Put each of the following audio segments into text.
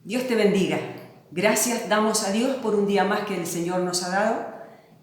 Dios te bendiga. Gracias damos a Dios por un día más que el Señor nos ha dado,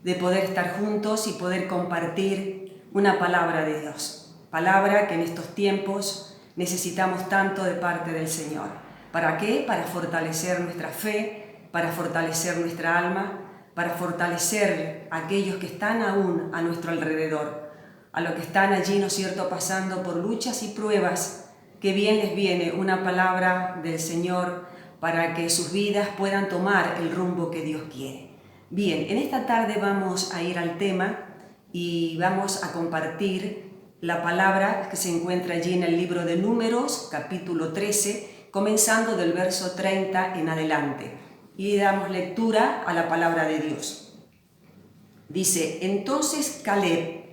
de poder estar juntos y poder compartir una palabra de Dios. Palabra que en estos tiempos necesitamos tanto de parte del Señor. ¿Para qué? Para fortalecer nuestra fe, para fortalecer nuestra alma, para fortalecer a aquellos que están aún a nuestro alrededor, a los que están allí, ¿no es cierto?, pasando por luchas y pruebas, que bien les viene una palabra del Señor para que sus vidas puedan tomar el rumbo que Dios quiere. Bien, en esta tarde vamos a ir al tema y vamos a compartir la palabra que se encuentra allí en el libro de Números, capítulo 13, comenzando del verso 30 en adelante. Y damos lectura a la palabra de Dios. Dice: entonces Caleb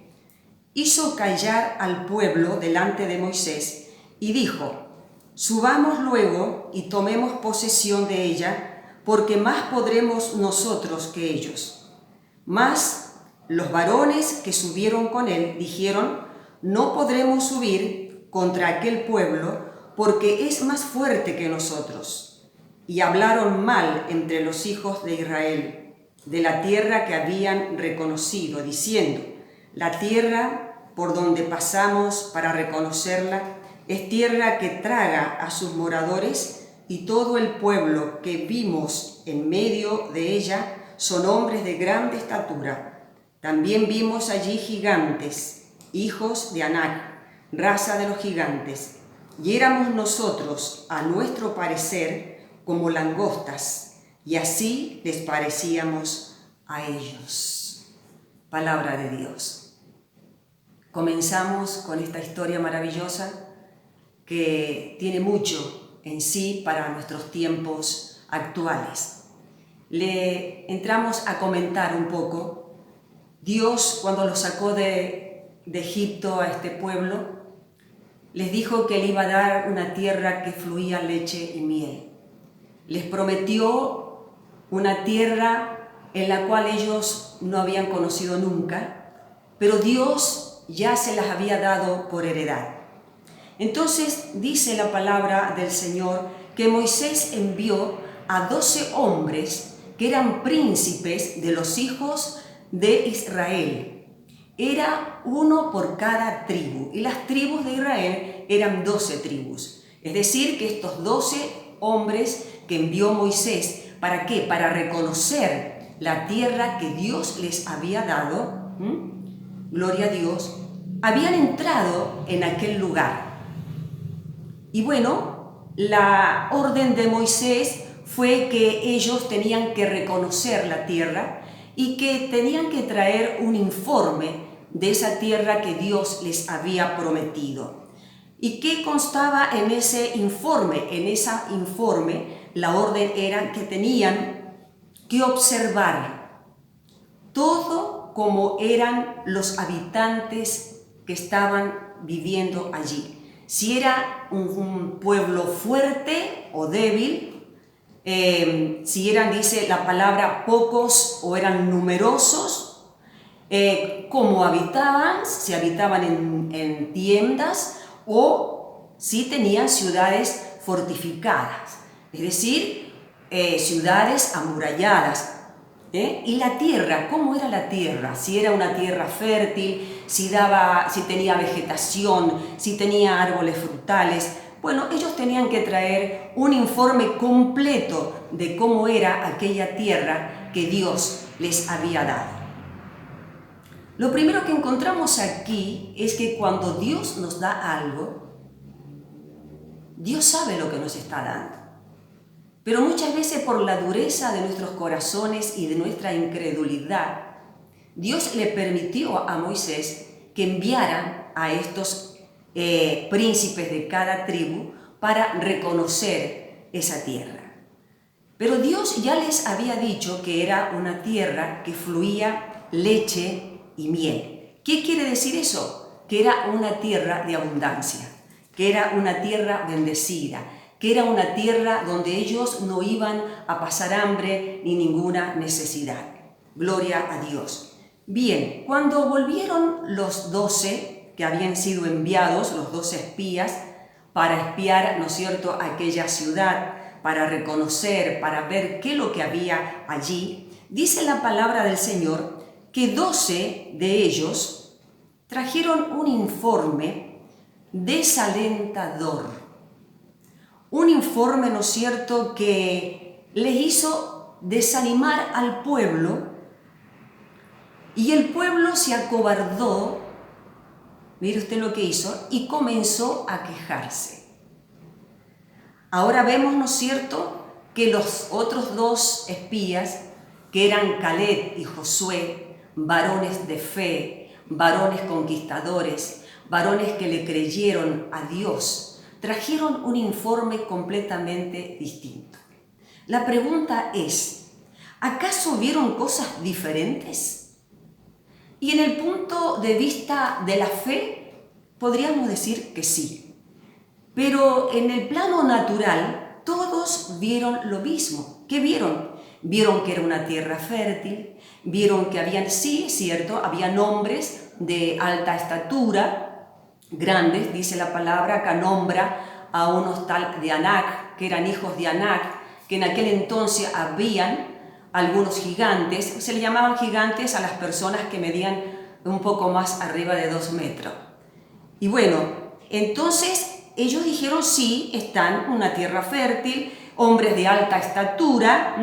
hizo callar al pueblo delante de Moisés y dijo: subamos luego y tomemos posesión de ella, porque más podremos nosotros que ellos. Mas los varones que subieron con él dijeron: no podremos subir contra aquel pueblo, porque es más fuerte que nosotros. Y hablaron mal entre los hijos de Israel de la tierra que habían reconocido, diciendo: la tierra por donde pasamos para reconocerla es tierra que traga a sus moradores, y todo el pueblo que vimos en medio de ella son hombres de grande estatura. También vimos allí gigantes, hijos de Anac, raza de los gigantes, y éramos nosotros, a nuestro parecer, como langostas, y así les parecíamos a ellos. Palabra de Dios. Comenzamos con esta historia maravillosa que tiene mucho en sí para nuestros tiempos actuales. Le entramos a comentar un poco. Dios, cuando lo sacó de Egipto a este pueblo, les dijo que le iba a dar una tierra que fluía leche y miel. Les prometió una tierra en la cual ellos no habían conocido nunca, pero Dios ya se las había dado por heredad. Entonces dice la palabra del Señor que Moisés envió a 12 hombres que eran príncipes de los hijos de Israel. Era uno por cada tribu, y las tribus de Israel eran 12 tribus. Es decir, que estos 12 hombres que envió Moisés, ¿para qué? Para reconocer la tierra que Dios les había dado, gloria a Dios, habían entrado en aquel lugar. Y bueno, la orden de Moisés fue que ellos tenían que reconocer la tierra y que tenían que traer un informe de esa tierra que Dios les había prometido. ¿Y qué constaba en ese informe? En ese informe, la orden era que tenían que observar todo como eran los habitantes que estaban viviendo allí. Si era un pueblo fuerte o débil, si eran, dice la palabra, pocos o eran numerosos, cómo habitaban, si habitaban en tiendas o si tenían ciudades fortificadas, es decir, ciudades amuralladas. Y la tierra, ¿cómo era la tierra? Si era una tierra fértil, si tenía vegetación, si tenía árboles frutales. Bueno, ellos tenían que traer un informe completo de cómo era aquella tierra que Dios les había dado. Lo primero que encontramos aquí es que cuando Dios nos da algo, Dios sabe lo que nos está dando. Pero muchas veces, por la dureza de nuestros corazones y de nuestra incredulidad, Dios le permitió a Moisés que enviaran a estos príncipes de cada tribu para reconocer esa tierra. Pero Dios ya les había dicho que era una tierra que fluía leche y miel. ¿Qué quiere decir eso? Que era una tierra de abundancia, que era una tierra bendecida, que era una tierra donde ellos no iban a pasar hambre ni ninguna necesidad. Gloria a Dios. Bien, cuando volvieron los 12 que habían sido enviados, los 12 espías, para espiar, ¿no es cierto?, aquella ciudad para reconocer, para ver qué es lo que había allí, dice la palabra del Señor que 12 de ellos trajeron un informe desalentador. Un informe, ¿no es cierto?, que les hizo desanimar al pueblo, y el pueblo se acobardó, mire usted lo que hizo, y comenzó a quejarse. Ahora vemos, ¿no es cierto?, que los otros 2 espías, que eran Caleb y Josué, varones de fe, varones conquistadores, varones que le creyeron a Dios, trajeron un informe completamente distinto. La pregunta es, ¿acaso vieron cosas diferentes? Y en el punto de vista de la fe, podríamos decir que sí. Pero en el plano natural, todos vieron lo mismo. ¿Qué vieron? Vieron que era una tierra fértil, vieron que habían, sí, es cierto, habían hombres de alta estatura, grandes, dice la palabra, acá nombra a unos tal de Anac, que eran hijos de Anac, que en aquel entonces habían algunos gigantes, se le llamaban gigantes a las personas que medían un poco más arriba de 2 metros. Y bueno, entonces ellos dijeron sí, están en una tierra fértil, hombres de alta estatura,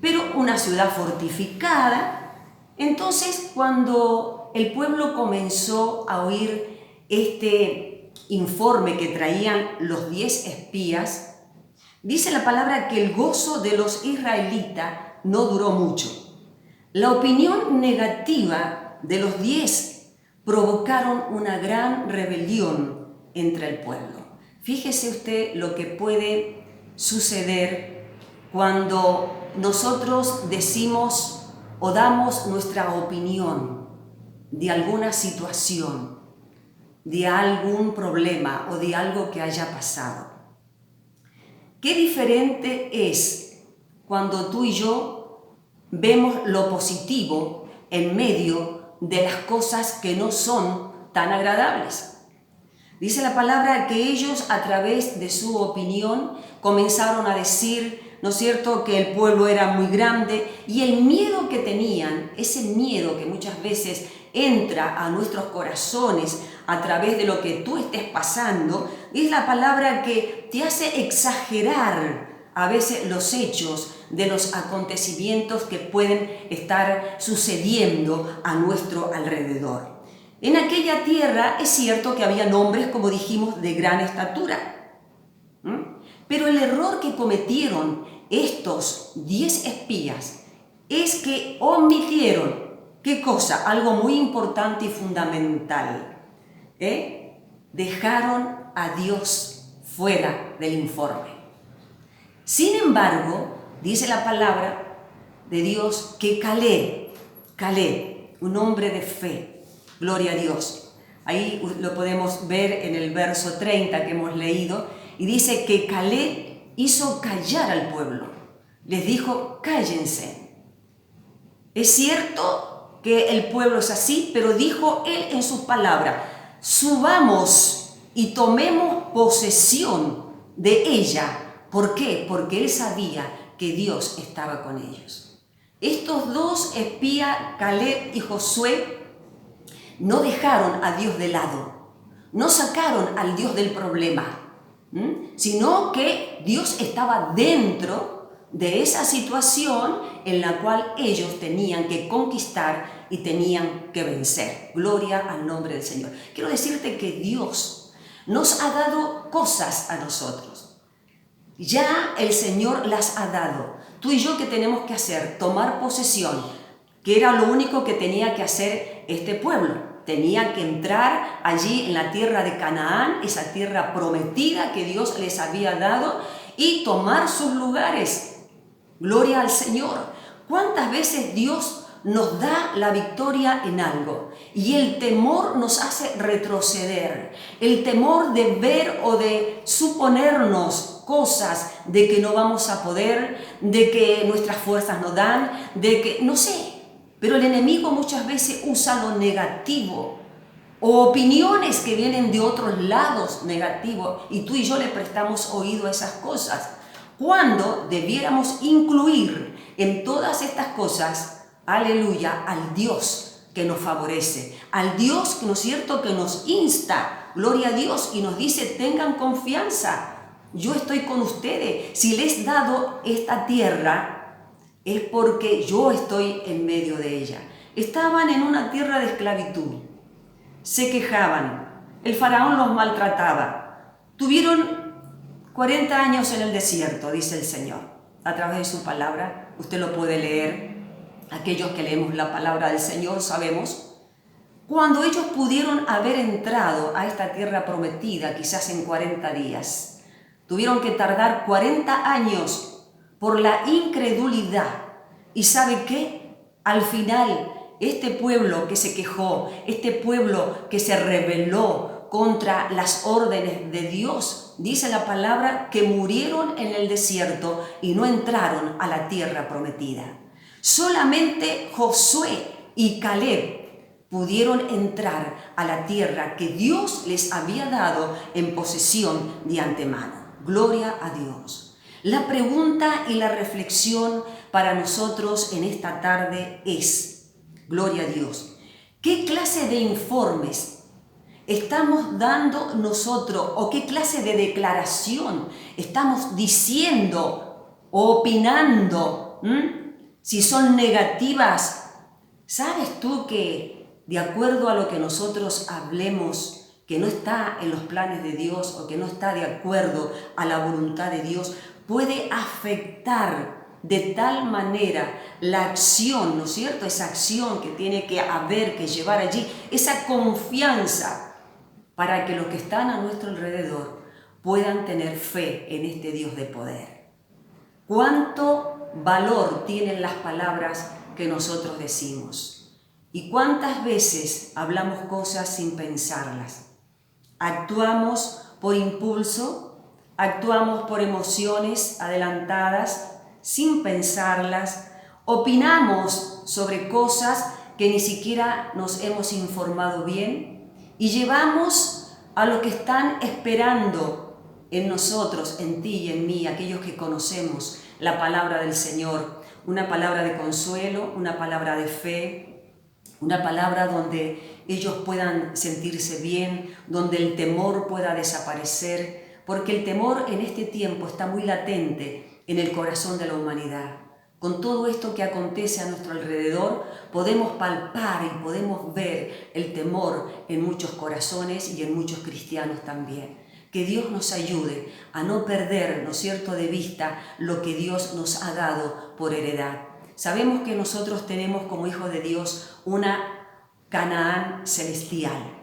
pero una ciudad fortificada. Entonces, cuando el pueblo comenzó a oír este informe que traían los 10 espías, dice la palabra que el gozo de los israelitas no duró mucho. La opinión negativa de los 10 provocaron una gran rebelión entre el pueblo. Fíjese usted lo que puede suceder cuando nosotros decimos o damos nuestra opinión de alguna situación, de algún problema o de algo que haya pasado. Qué diferente es cuando tú y yo vemos lo positivo en medio de las cosas que no son tan agradables. Dice la palabra que ellos, a través de su opinión, comenzaron a decir, ¿no es cierto?, que el pueblo era muy grande, y el miedo que tenían, ese miedo que muchas veces entra a nuestros corazones a través de lo que tú estés pasando, es la palabra que te hace exagerar a veces los hechos de los acontecimientos que pueden estar sucediendo a nuestro alrededor. En aquella tierra es cierto que había hombres, como dijimos, de gran estatura. Pero el error que cometieron estos 10 espías es que omitieron, ¿qué cosa? Algo muy importante y fundamental. Dejaron a Dios fuera del informe. Sin embargo, dice la palabra de Dios que Caleb, un hombre de fe, gloria a Dios. Ahí lo podemos ver en el verso 30 que hemos leído, y dice que Caleb hizo callar al pueblo. Les dijo, cállense. Es cierto que el pueblo es así, pero dijo él en sus palabras, subamos y tomemos posesión de ella. ¿Por qué? Porque él sabía que Dios estaba con ellos. Estos 2 espías, Caleb y Josué, no dejaron a Dios de lado, no sacaron al Dios del problema, sino que Dios estaba dentro de esa situación en la cual ellos tenían que conquistar y tenían que vencer. Gloria al nombre del Señor. Quiero decirte que Dios nos ha dado cosas a nosotros. Ya el Señor las ha dado. Tú y yo, ¿qué tenemos que hacer? Tomar posesión, que era lo único que tenía que hacer este pueblo. Tenía que entrar allí en la tierra de Canaán, esa tierra prometida que Dios les había dado, y tomar sus lugares. Gloria al Señor. ¿Cuántas veces Dios nos da la victoria en algo y el temor nos hace retroceder? El temor de ver o de suponernos cosas de que no vamos a poder, de que nuestras fuerzas no dan, de que, no sé. Pero el enemigo muchas veces usa lo negativo o opiniones que vienen de otros lados negativos, y tú y yo le prestamos oído a esas cosas. cuando debiéramos incluir en todas estas cosas, aleluya, al Dios que nos favorece, al Dios, ¿no es cierto?, que nos insta, gloria a Dios, y nos dice, tengan confianza, yo estoy con ustedes. Si les he dado esta tierra, es porque yo estoy en medio de ella. Estaban en una tierra de esclavitud, se quejaban, el faraón los maltrataba, tuvieron 40 años en el desierto, dice el Señor, a través de su palabra. Usted lo puede leer, aquellos que leemos la palabra del Señor sabemos. Cuando ellos pudieron haber entrado a esta tierra prometida, quizás en 40 días, tuvieron que tardar 40 años por la incredulidad. ¿Y sabe qué? Al final, este pueblo que se quejó, este pueblo que se rebeló contra las órdenes de Dios, dice la palabra que murieron en el desierto y no entraron a la tierra prometida. Solamente Josué y Caleb pudieron entrar a la tierra que Dios les había dado en posesión de antemano. Gloria a Dios. La pregunta y la reflexión para nosotros en esta tarde es, gloria a Dios, ¿qué clase de informes estamos dando nosotros o qué clase de declaración estamos diciendo o opinando? Si son negativas, ¿sabes tú que de acuerdo a lo que nosotros hablemos, que no está en los planes de Dios o que no está de acuerdo a la voluntad de Dios, puede afectar de tal manera la acción, ¿no es cierto? Esa acción que tiene que haber, que llevar allí, esa confianza para que los que están a nuestro alrededor puedan tener fe en este Dios de poder. ¿Cuánto valor tienen las palabras que nosotros decimos? ¿Y cuántas veces hablamos cosas sin pensarlas? Actuamos por impulso, actuamos por emociones adelantadas, sin pensarlas, opinamos sobre cosas que ni siquiera nos hemos informado bien y llevamos a lo que están esperando en nosotros, en ti y en mí, aquellos que conocemos la palabra del Señor, una palabra de consuelo, una palabra de fe, una palabra donde ellos puedan sentirse bien, donde el temor pueda desaparecer, porque el temor en este tiempo está muy latente en el corazón de la humanidad. Con todo esto que acontece a nuestro alrededor, podemos palpar y podemos ver el temor en muchos corazones y en muchos cristianos también. Que Dios nos ayude a no perder, ¿no es cierto?, de vista lo que Dios nos ha dado por heredad. Sabemos que nosotros tenemos como hijos de Dios una Canaán celestial.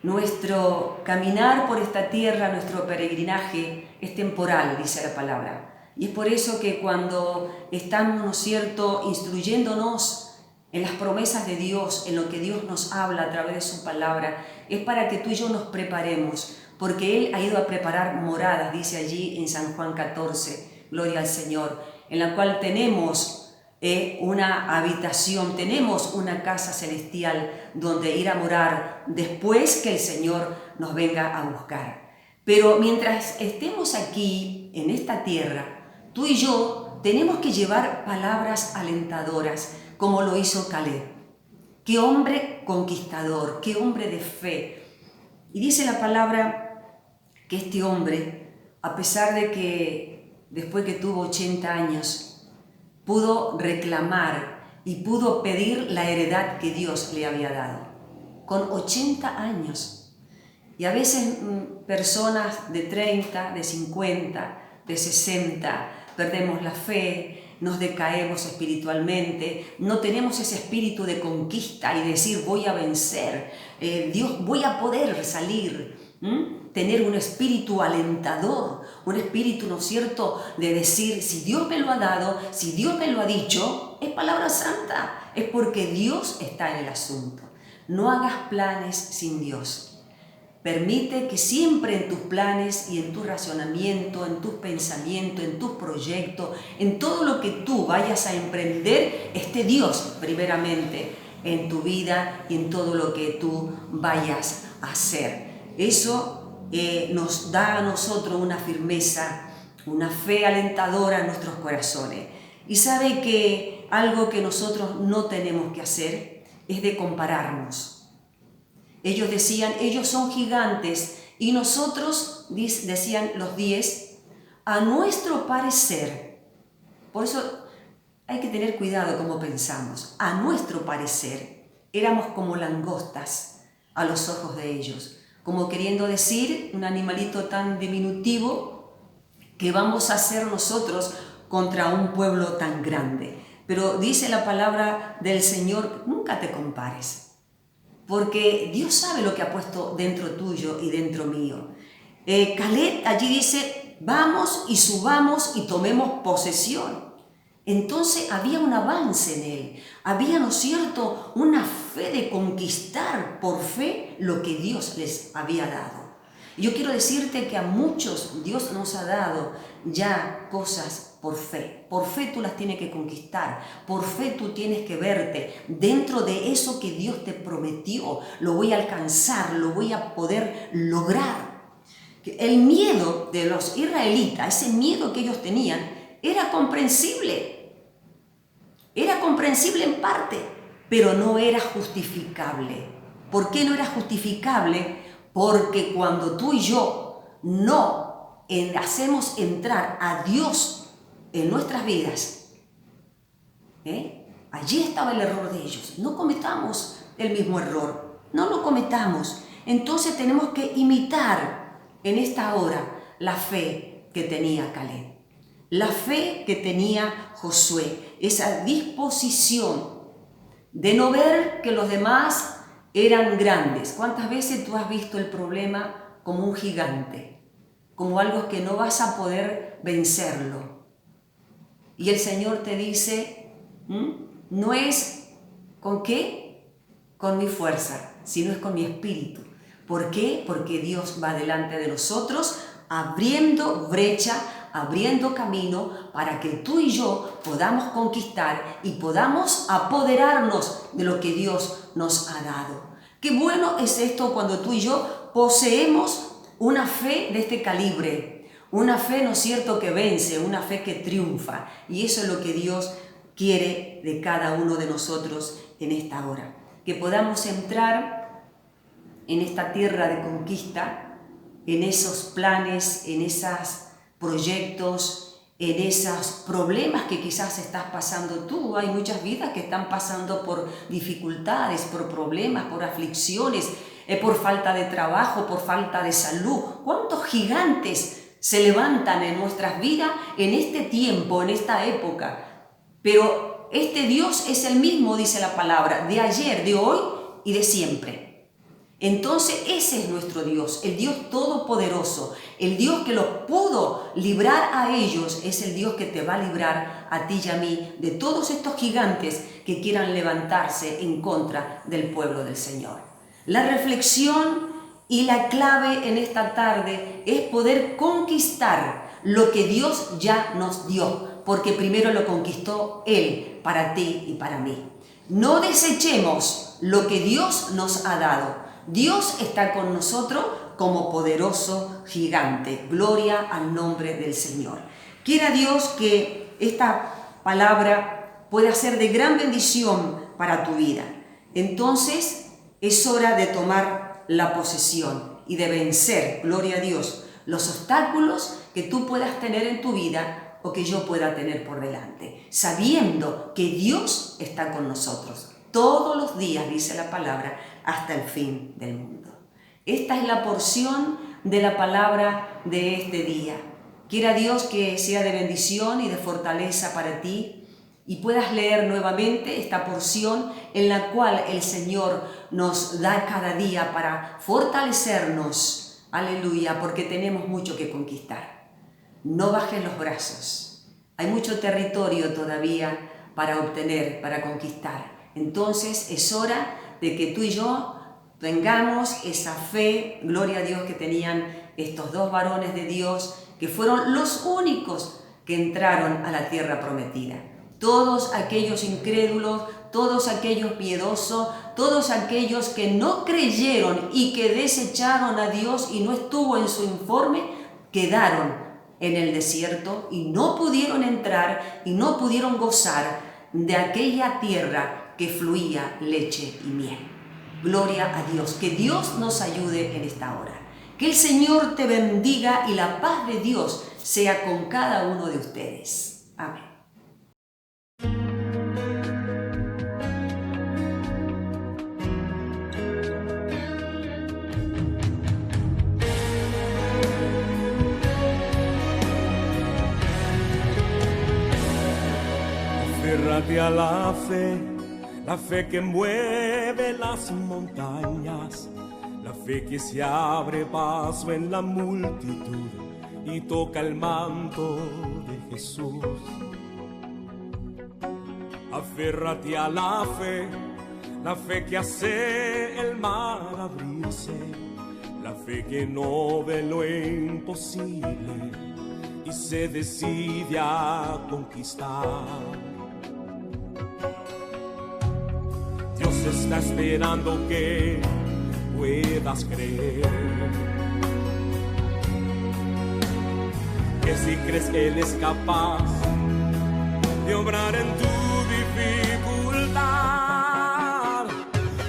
Nuestro caminar por esta tierra, nuestro peregrinaje es temporal, dice la palabra. Y es por eso que cuando estamos, ¿no es cierto?, instruyéndonos en las promesas de Dios, en lo que Dios nos habla a través de su palabra, es para que tú y yo nos preparemos, porque Él ha ido a preparar moradas, dice allí en San Juan 14, gloria al Señor, en la cual tenemos una habitación, tenemos una casa celestial donde ir a morar después que el Señor nos venga a buscar. Pero mientras estemos aquí, en esta tierra, tú y yo tenemos que llevar palabras alentadoras, como lo hizo Caleb. Qué hombre conquistador, qué hombre de fe. Y dice la palabra que este hombre, a pesar de que después que tuvo 80 años, pudo reclamar y pudo pedir la heredad que Dios le había dado, con 80 años. Y a veces personas de 30, de 50, de 60, perdemos la fe, nos decaemos espiritualmente, no tenemos ese espíritu de conquista y decir voy a vencer, Dios, voy a poder salir. Tener un espíritu alentador, un espíritu, ¿no es cierto?, de decir, si Dios me lo ha dado, si Dios me lo ha dicho, es palabra santa, es porque Dios está en el asunto. No hagas planes sin Dios. Permite que siempre en tus planes y en tu razonamiento, en tus pensamientos, en tus proyectos, en todo lo que tú vayas a emprender, esté Dios primeramente en tu vida y en todo lo que tú vayas a hacer. Eso nos da a nosotros una firmeza, una fe alentadora en nuestros corazones. Y sabe que algo que nosotros no tenemos que hacer es de compararnos. Ellos decían, ellos son gigantes, y nosotros, decían los 10, a nuestro parecer. Por eso hay que tener cuidado cómo pensamos. A nuestro parecer, éramos como langostas a los ojos de ellos. Como queriendo decir, un animalito tan diminutivo, que vamos a hacer nosotros contra un pueblo tan grande. Pero dice la palabra del Señor, nunca te compares, porque Dios sabe lo que ha puesto dentro tuyo y dentro mío. Caleb allí dice, vamos y subamos y tomemos posesión. Entonces había un avance en él, había, ¿no es cierto?, una fe de conquistar por fe lo que Dios les había dado. Y yo quiero decirte que a muchos Dios nos ha dado ya cosas por fe. Por fe tú las tienes que conquistar, por fe tú tienes que verte dentro de eso que Dios te prometió. Lo voy a alcanzar, lo voy a poder lograr. El miedo de los israelitas, ese miedo que ellos tenían, era comprensible. Era comprensible en parte, pero no era justificable. ¿Por qué no era justificable? Porque cuando tú y yo no hacemos entrar a Dios en nuestras vidas, allí estaba el error de ellos. No cometamos el mismo error, no lo cometamos. Entonces tenemos que imitar en esta hora la fe que tenía Caleb, la fe que tenía Josué, esa disposición de no ver que los demás eran grandes. ¿Cuántas veces tú has visto el problema como un gigante, como algo que no vas a poder vencerlo? Y el Señor te dice, no es ¿con qué? Con mi fuerza, sino es con mi espíritu. ¿Por qué? Porque Dios va delante de nosotros, abriendo brecha, abriendo camino para que tú y yo podamos conquistar y podamos apoderarnos de lo que Dios nos ha dado. Qué bueno es esto cuando tú y yo poseemos una fe de este calibre, una fe, ¿no es cierto?, que vence, una fe que triunfa. Y eso es lo que Dios quiere de cada uno de nosotros en esta hora. Que podamos entrar en esta tierra de conquista, en esos planes, en esos proyectos, en esos problemas que quizás estás pasando tú. Hay muchas vidas que están pasando por dificultades, por problemas, por aflicciones, por falta de trabajo, por falta de salud. ¿Cuántos gigantes se levantan en nuestras vidas en este tiempo, en esta época? Pero este Dios es el mismo, dice la palabra, de ayer, de hoy y de siempre. Entonces ese es nuestro Dios, el Dios todopoderoso, el Dios que los pudo librar a ellos, es el Dios que te va a librar a ti y a mí de todos estos gigantes que quieran levantarse en contra del pueblo del Señor. La reflexión y la clave en esta tarde es poder conquistar lo que Dios ya nos dio, porque primero lo conquistó Él para ti y para mí. No desechemos lo que Dios nos ha dado. Dios está con nosotros como poderoso gigante. Gloria al nombre del Señor. Quiera Dios que esta palabra pueda ser de gran bendición para tu vida. Entonces es hora de tomar la posesión y de vencer, gloria a Dios, los obstáculos que tú puedas tener en tu vida o que yo pueda tener por delante, sabiendo que Dios está con nosotros todos los días, dice la palabra, hasta el fin del mundo. Esta es la porción de la palabra de este día. Quiera Dios que sea de bendición y de fortaleza para ti y puedas leer nuevamente esta porción en la cual el Señor nos da cada día para fortalecernos. Aleluya, porque tenemos mucho que conquistar. No bajes los brazos. Hay mucho territorio todavía para obtener, para conquistar. Entonces es hora de que tú y yo tengamos esa fe, gloria a Dios, que tenían estos dos varones de Dios, que fueron los únicos que entraron a la tierra prometida. Todos aquellos incrédulos, todos aquellos miedosos, todos aquellos que no creyeron y que desecharon a Dios y no estuvo en su informe, quedaron en el desierto y no pudieron entrar y no pudieron gozar de aquella tierra que fluía leche y miel. Gloria a Dios, que Dios nos ayude en esta hora. Que el Señor te bendiga y la paz de Dios sea con cada uno de ustedes. Amén. Aférrate a la fe que mueve las montañas, la fe que se abre paso en la multitud y toca el manto de Jesús. Aférrate a la fe que hace el mar abrirse, la fe que no ve lo imposible y se decide a conquistar. Dios está esperando que puedas creer, que si crees que Él es capaz de obrar en tu dificultad,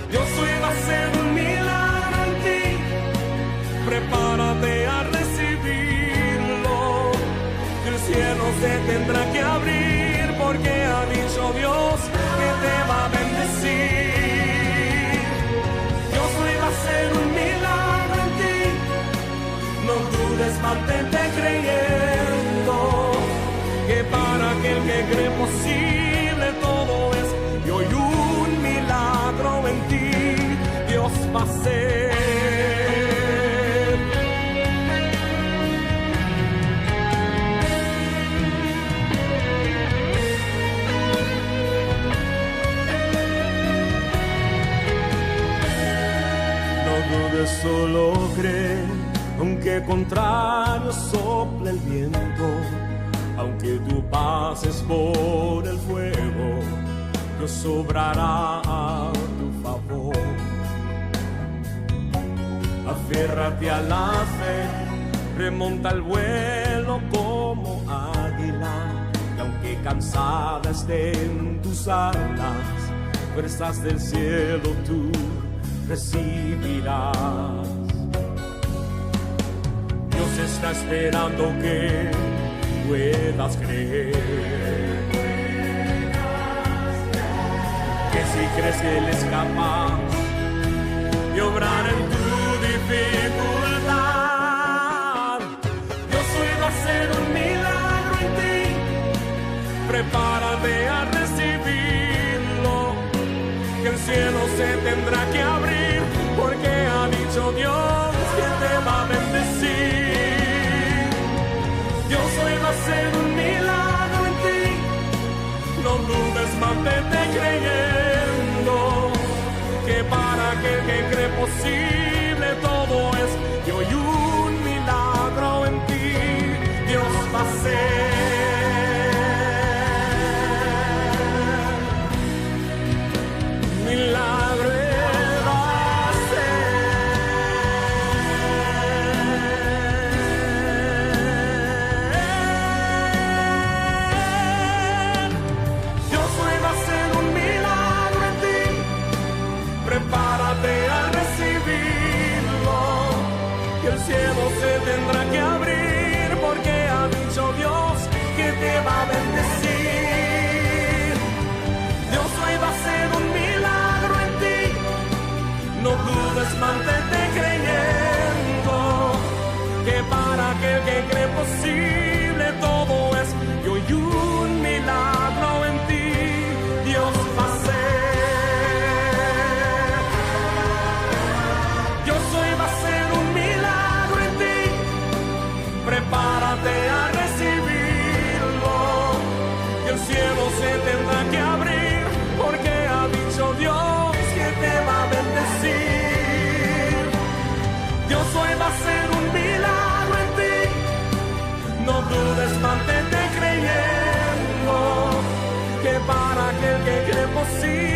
Dios hoy va a hacer un milagro en ti. Prepárate a recibirlo, que el cielo se tendrá que abrir, porque ha dicho Dios que te va a bendecir. Dios hoy va a hacer un milagro en ti. No dudes, mantente creyendo, que para aquel que cree posible todo es. Y hoy un milagro en ti Dios va a hacer. Solo cree, aunque contrario sople el viento, aunque tú pases por el fuego, Dios obrará a tu favor. Aférrate a la fe, remonta el vuelo como águila, y aunque cansada estén tus alas, fuerzas del cielo tú recibirás. Dios está esperando que puedas creer, que si crees que Él es capaz de obrar en tu dificultad, Dios hoy va a hacer un milagro en ti. Prepárate a recibirlo, que el cielo se tendrá que abrir, porque ha dicho Dios que te va a bendecir. Dios hoy va a hacer un milagro en ti. No dudes, mantente creyendo, que para aquel que cree posible todo es. Y hoy un milagro en ti Dios va a hacer. Milagro va a ser. Dios hoy va a hacer un milagro en ti. Prepárate a recibirlo, que el cielo se tendrá que abrir, porque ha dicho Dios que te va a bendecir. Dios hoy va a hacer un milagro en ti. No dudes, mantente creyendo, que para aquel que cree posible todo es. Y hoy un milagro en ti Dios va a hacer. Dios hoy va a hacer un milagro en ti. Prepárate a recibirlo, que el cielo se tendrá que abrir, porque ha dicho Dios que te va a bendecir. Dios hoy va a hacer un milagro en ti. No dudes, mantente creyendo, que para aquel que cree posible